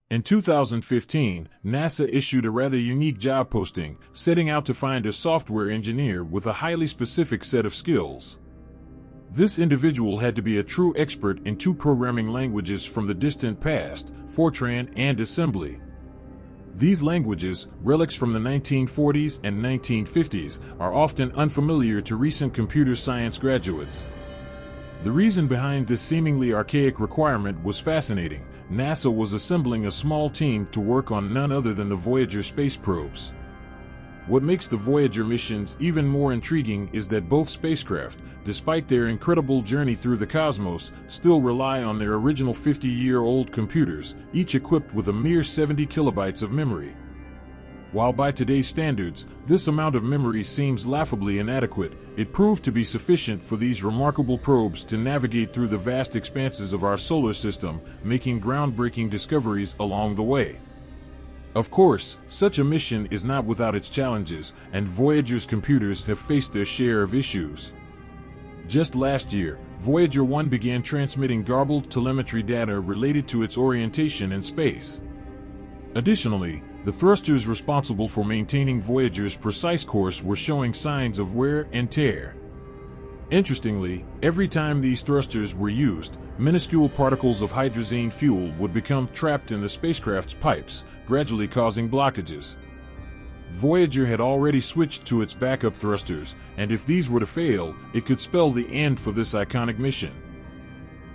In 2015, NASA issued a rather unique job posting, setting out to find a software engineer with a highly specific set of skills. This individual had to be a true expert in two programming languages from the distant past, Fortran and assembly. These languages, relics from the 1940s and 1950s, are often unfamiliar to recent computer science graduates. The reason behind this seemingly archaic requirement was fascinating. NASA was assembling a small team to work on none other than the Voyager space probes. What makes the Voyager missions even more intriguing is that both spacecraft, despite their incredible journey through the cosmos, still rely on their original 50-year-old computers, each equipped with a mere 70 kilobytes of memory. While by today's standards, this amount of memory seems laughably inadequate, it proved to be sufficient for these remarkable probes to navigate through the vast expanses of our solar system, making groundbreaking discoveries along the way. Of course, such a mission is not without its challenges, and Voyager's computers have faced their share of issues. Just last year, Voyager 1 began transmitting garbled telemetry data related to its orientation in space. Additionally, the thrusters responsible for maintaining Voyager's precise course were showing signs of wear and tear. Interestingly, every time these thrusters were used, minuscule particles of hydrazine fuel would become trapped in the spacecraft's pipes, gradually causing blockages. Voyager had already switched to its backup thrusters, and if these were to fail, it could spell the end for this iconic mission.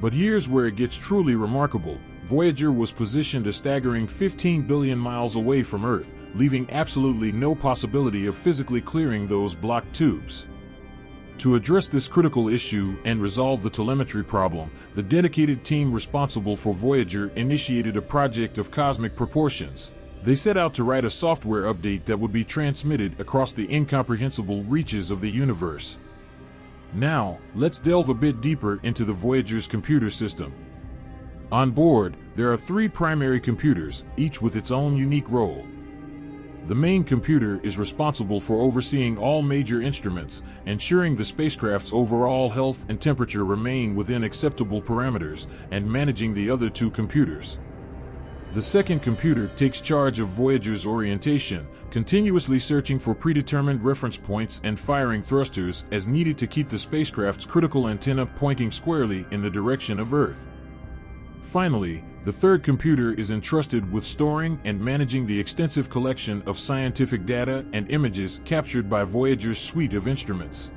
But here's where it gets truly remarkable. Voyager was positioned a staggering 15 billion miles away from Earth, leaving absolutely no possibility of physically clearing those blocked tubes. To address this critical issue and resolve the telemetry problem, the dedicated team responsible for Voyager initiated a project of cosmic proportions. They set out to write a software update that would be transmitted across the incomprehensible reaches of the universe. Now, let's delve a bit deeper into the Voyager's computer system. On board, there are three primary computers, each with its own unique role. The main computer is responsible for overseeing all major instruments, ensuring the spacecraft's overall health and temperature remain within acceptable parameters, and managing the other two computers. The second computer takes charge of Voyager's orientation, continuously searching for predetermined reference points and firing thrusters as needed to keep the spacecraft's critical antenna pointing squarely in the direction of Earth. Finally, the third computer is entrusted with storing and managing the extensive collection of scientific data and images captured by Voyager's suite of instruments.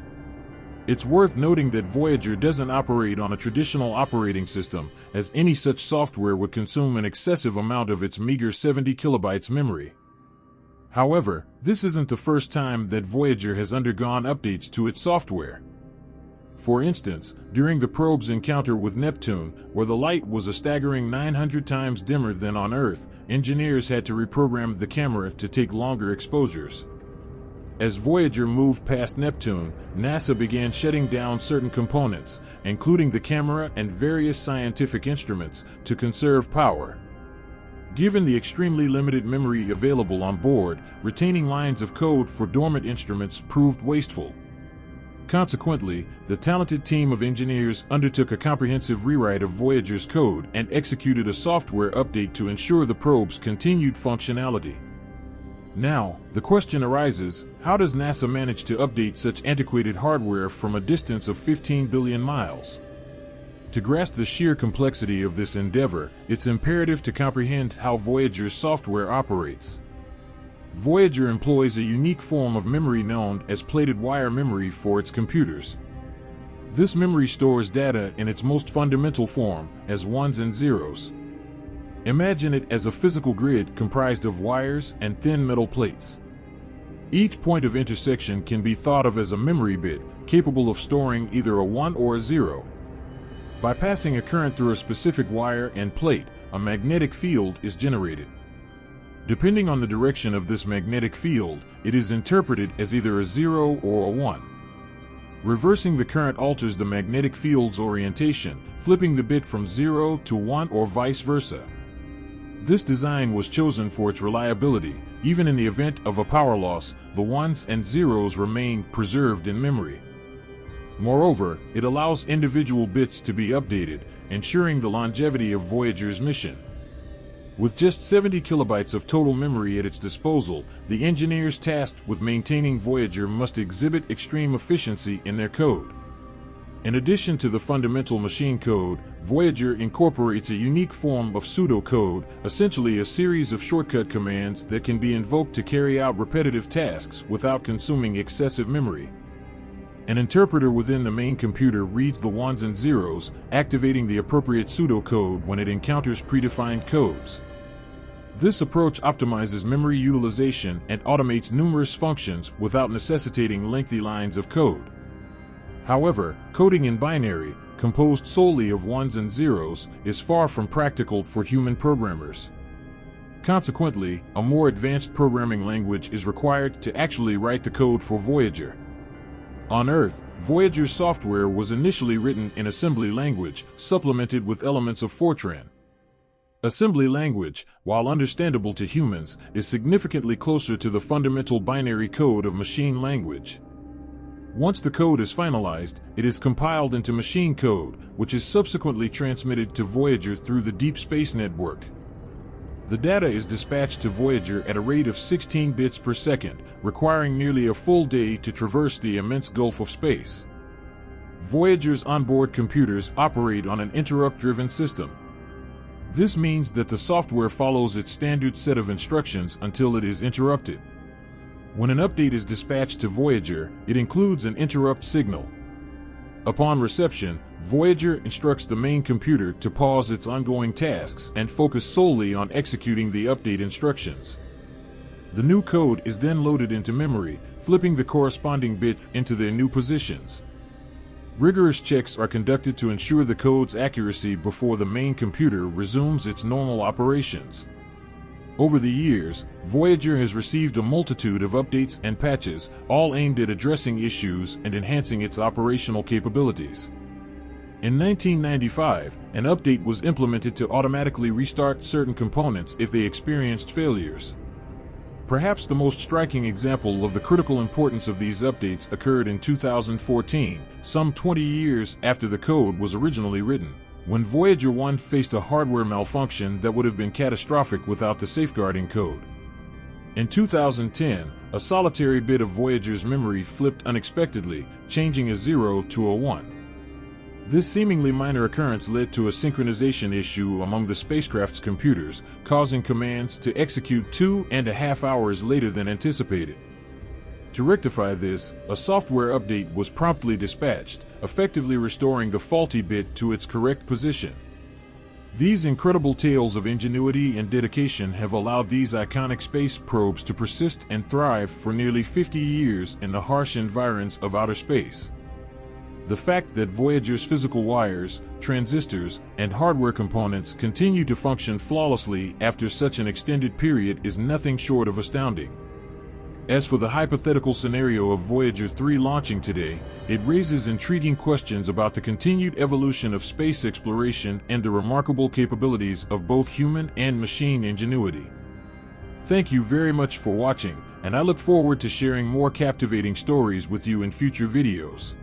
It's worth noting that Voyager doesn't operate on a traditional operating system, as any such software would consume an excessive amount of its meager 70 kilobytes memory. However, this isn't the first time that Voyager has undergone updates to its software. For instance, during the probe's encounter with Neptune, where the light was a staggering 900 times dimmer than on Earth, engineers had to reprogram the camera to take longer exposures. As Voyager moved past Neptune, NASA began shutting down certain components, including the camera and various scientific instruments, to conserve power. Given the extremely limited memory available on board, retaining lines of code for dormant instruments proved wasteful. Consequently, the talented team of engineers undertook a comprehensive rewrite of Voyager's code and executed a software update to ensure the probe's continued functionality. Now, the question arises, how does NASA manage to update such antiquated hardware from a distance of 15 billion miles? To grasp the sheer complexity of this endeavor, it's imperative to comprehend how Voyager's software operates. Voyager employs a unique form of memory known as plated wire memory for its computers. This memory stores data in its most fundamental form, as ones and zeros. Imagine it as a physical grid comprised of wires and thin metal plates. Each point of intersection can be thought of as a memory bit, capable of storing either a 1 or a 0. By passing a current through a specific wire and plate, a magnetic field is generated. Depending on the direction of this magnetic field, it is interpreted as either a 0 or a 1. Reversing the current alters the magnetic field's orientation, flipping the bit from 0 to 1 or vice versa. This design was chosen for its reliability. Even in the event of a power loss, the 1s and 0s remain preserved in memory. Moreover, it allows individual bits to be updated, ensuring the longevity of Voyager's mission. With just 70 kilobytes of total memory at its disposal, the engineers tasked with maintaining Voyager must exhibit extreme efficiency in their code. In addition to the fundamental machine code, Voyager incorporates a unique form of pseudocode, essentially a series of shortcut commands that can be invoked to carry out repetitive tasks without consuming excessive memory. An interpreter within the main computer reads the ones and zeros, activating the appropriate pseudocode when it encounters predefined codes. This approach optimizes memory utilization and automates numerous functions without necessitating lengthy lines of code. However, coding in binary, composed solely of ones and zeros, is far from practical for human programmers. Consequently, a more advanced programming language is required to actually write the code for Voyager. On Earth, Voyager's software was initially written in assembly language, supplemented with elements of Fortran. Assembly language, while understandable to humans, is significantly closer to the fundamental binary code of machine language. Once the code is finalized, it is compiled into machine code, which is subsequently transmitted to Voyager through the Deep Space Network. The data is dispatched to Voyager at a rate of 16 bits per second, requiring nearly a full day to traverse the immense gulf of space. Voyager's onboard computers operate on an interrupt-driven system. This means that the software follows its standard set of instructions until it is interrupted. When an update is dispatched to Voyager, it includes an interrupt signal. Upon reception, Voyager instructs the main computer to pause its ongoing tasks and focus solely on executing the update instructions. The new code is then loaded into memory, flipping the corresponding bits into their new positions. Rigorous checks are conducted to ensure the code's accuracy before the main computer resumes its normal operations. Over the years, Voyager has received a multitude of updates and patches, all aimed at addressing issues and enhancing its operational capabilities. In 1995, an update was implemented to automatically restart certain components if they experienced failures. Perhaps the most striking example of the critical importance of these updates occurred in 2014, some 20 years after the code was originally written, when Voyager 1 faced a hardware malfunction that would have been catastrophic without the safeguarding code. In 2010, a solitary bit of Voyager's memory flipped unexpectedly, changing a 0 to a 1. This seemingly minor occurrence led to a synchronization issue among the spacecraft's computers, causing commands to execute 2.5 hours later than anticipated. To rectify this, a software update was promptly dispatched, effectively restoring the faulty bit to its correct position. These incredible tales of ingenuity and dedication have allowed these iconic space probes to persist and thrive for nearly 50 years in the harsh environs of outer space. The fact that Voyager's physical wires, transistors, and hardware components continue to function flawlessly after such an extended period is nothing short of astounding. As for the hypothetical scenario of Voyager 3 launching today, it raises intriguing questions about the continued evolution of space exploration and the remarkable capabilities of both human and machine ingenuity. Thank you very much for watching, and I look forward to sharing more captivating stories with you in future videos.